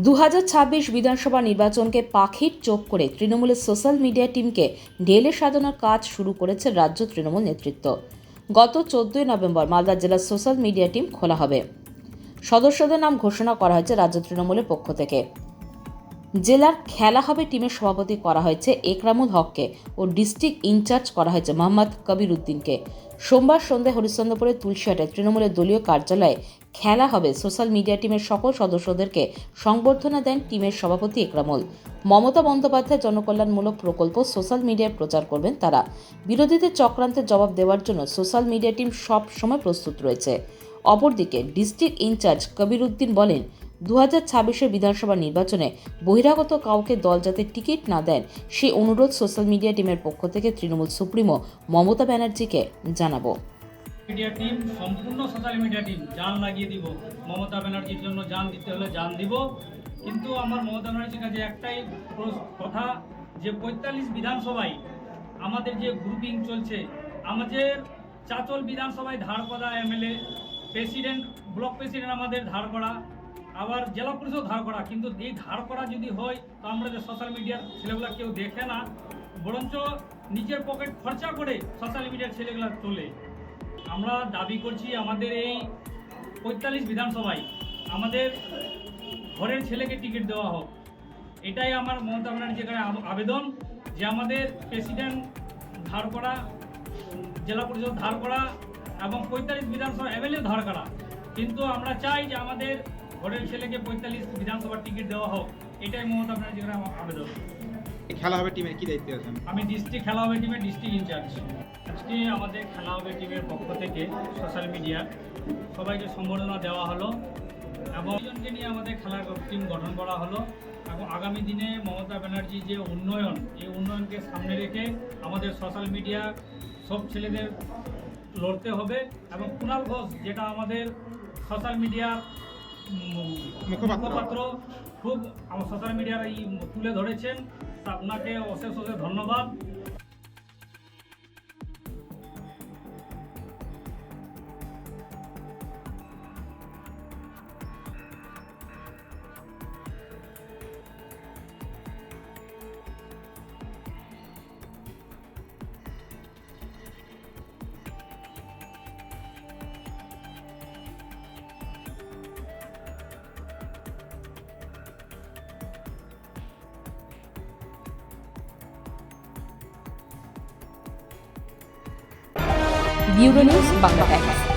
2026 বিধানসভা নির্বাচনকে পাখির চোখ করে তৃণমূলের সোশ্যাল মিডিয়া টিমকে ঢেলে সাজানোর কাজ শুরু করেছে রাজ্য তৃণমূল নেতৃত্ব। গত 14 নভেম্বর মালদা জেলার সোশ্যাল মিডিয়া টিম খোলা হবে। সদস্যদের নাম ঘোষণা করা হয়েছে রাজ্য তৃণমূলের পক্ষ থেকে। জেলার খেলা হবে টিমের সভাপতি করা হয়েছে একরামুল হককে ও ডিস্ট্রিক্ট ইনচার্জ করা হয়েছে মোহাম্মদ কবির উদ্দিনকে। সোমবার সন্ধ্যায় হরিশ্চন্দ্রপুরের তুলসীহাটে তৃণমূলের দলীয় কার্যালয়ে খেলা হবে সোশ্যাল মিডিয়া টিমের সকল সদস্যদেরকে সংবর্ধনা দেন টিমের সভাপতি একরামুল। মমতা বন্দ্যোপাধ্যায় জনকল্যাণমূলক প্রকল্প সোশ্যাল মিডিয়ায় প্রচার করবেন তারা। বিরোধীদের চক্রান্তের জবাব দেওয়ার জন্য সোশ্যাল মিডিয়া টিম সব সময় প্রস্তুত রয়েছে। অপরদিকে ডিস্ট্রিক্ট ইনচার্জ কবির উদ্দিন বলেন, 2026 বিধানসভা নির্বাচনে বহিরাগত কাউকে দল যাতে টিকিট না দেন সেই অনুরোধ সোশ্যাল মিডিয়া টিমের পক্ষ থেকে তৃণমূল সুপ্রিমো মমতা ব্যানার্জিকে জানাবো। মিডিয়া টিম সম্পূর্ণ সোশ্যাল মিডিয়া টিম জান লাগিয়ে দিব। মমতা ব্যানার্জির জন্য জান দিতে হলে জান দিব। কিন্তু আমার মমতা ব্যানার্জির কাছে একটাই কথা, যে 45 বিধানসভায় আমাদের যে গ্রুপিং চলছে, আমাদের চাচল বিধানসভায় ধার করা এমএলএ, প্রেসিডেন্ট, ব্লক প্রেসিডেন্ট আমাদের ধার করা, আবার জেলা পরিষদ ধার করা। কিন্তু এই ধার করা যদি হয় তো আমরা যে সোশ্যাল মিডিয়ার ছেলেগুলো কেউ দেখে না, বরঞ্চ নিজের পকেট খরচা করে সোশ্যাল মিডিয়ার ছেলেগুলো চলে। আমরা দাবি করছি আমাদের এই 45 বিধানসভায় আমাদের ঘরের ছেলেকে টিকিট দেওয়া হোক। এটাই আমার মমতা ব্যানার্জির কাছে আবেদন, যে আমাদের প্রেসিডেন্ট ধার করা, জেলা পরিষদ ধার করা এবং 45 বিধানসভা এমএলএ ধার করা। কিন্তু আমরা চাই যে আমাদের ঘরের ছেলেকে 45 বিধানসভার টিকিট দেওয়া হোক। এটাই মমতা ব্যানার্জির কাছে আমার আবেদন। খেলা হবে টিমের কি দায়িত্বে আছেন? আমি ডিস্ট্রিক্ট খেলা হবে টিমের ডিস্ট্রিক্ট ইনচার্জ। আজকে আমাদের খেলা হবে টিমের পক্ষ থেকে সোশ্যাল মিডিয়া সবাইকে সম্বর্ধনা দেওয়া হলো এবং জনকে নিয়ে আমাদের খেলার টিম গঠন করা হলো। এবং আগামী দিনে মমতা ব্যানার্জি যে উন্নয়ন, এই উন্নয়নকে সামনে রেখে আমাদের সোশ্যাল মিডিয়া সব ছেলেদের লড়তে হবে। এবং কুণাল ঘোষ, যেটা আমাদের সোশ্যাল মিডিয়ার মুখপাত্র, খুব আমার সোশ্যাল মিডিয়ার এই তুলে ধরেছেন, তা ওনাকে অশেষ অশেষ ধন্যবাদ। Bureau news Bangla Times.